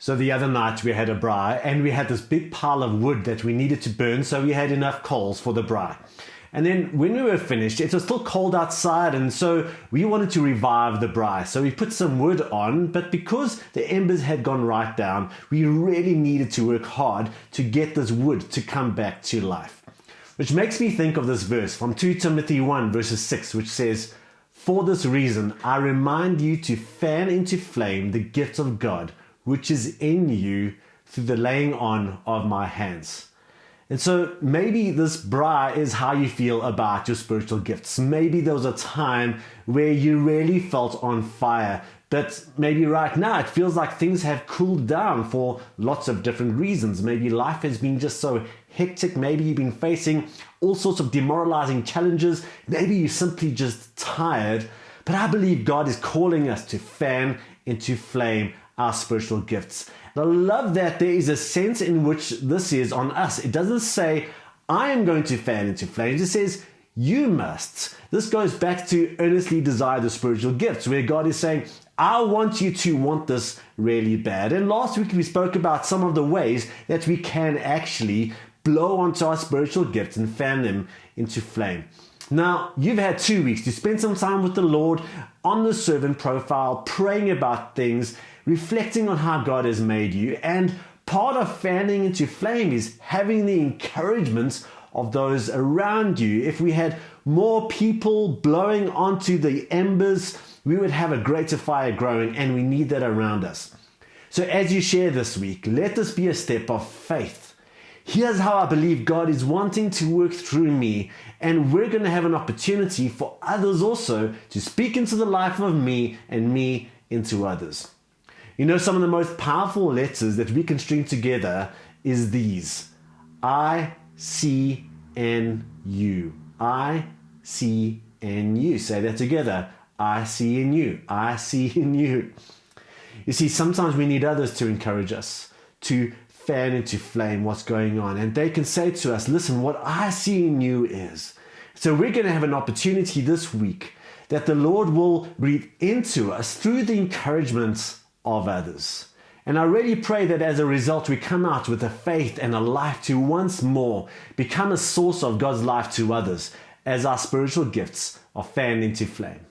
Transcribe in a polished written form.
So the other night we had a braai and we had this big pile of wood that we needed to burn, so we had enough coals for the braai. And then when we were finished, it was still cold outside, and so we wanted to revive the braai. So we put some wood on, but because the embers had gone right down, we really needed to work hard to get this wood to come back to life. Which makes me think of this verse from 2 Timothy 1 verses 6, which says, "For this reason I remind you to fan into flame the gift of God, which is in you through the laying on of my hands." And so maybe this braai is how you feel about your spiritual gifts. Maybe there was a time where you really felt on fire, but maybe right now it feels like things have cooled down for lots of different reasons. Maybe life has been just so hectic. Maybe you've been facing all sorts of demoralizing challenges. Maybe you're simply just tired. But I believe God is calling us to fan into flame our spiritual gifts. And I love that there is a sense in which this is on us. It doesn't say, I am going to fan into flames. It says, you must. This goes back to earnestly desire the spiritual gifts, where God is saying, I want you to want this really bad. And last week we spoke about some of the ways that we can actually blow onto our spiritual gifts and fan them into flame. Now, you've had 2 weeks to spend some time with the Lord on the servant profile, praying about things, reflecting on how God has made you. And part of fanning into flame is having the encouragement of those around you. If we had more people blowing onto the embers, we would have a greater fire growing, and we need that around us. So as you share this week, let this be a step of faith. Here's how I believe God is wanting to work through me, and we're going to have an opportunity for others also to speak into the life of me and me into others. You know, some of the most powerful letters that we can string together is these: I, C, N, U. I, C, N, U. Say that together. I, C, N, U. I, C, N, U. You see, sometimes we need others to encourage us, to fan into flame what's going on. And they can say to us, listen, what I see in you is. So we're going to have an opportunity this week that the Lord will breathe into us through the encouragement of others. And I really pray that as a result, we come out with a faith and a life to once more become a source of God's life to others as our spiritual gifts are fanned into flame.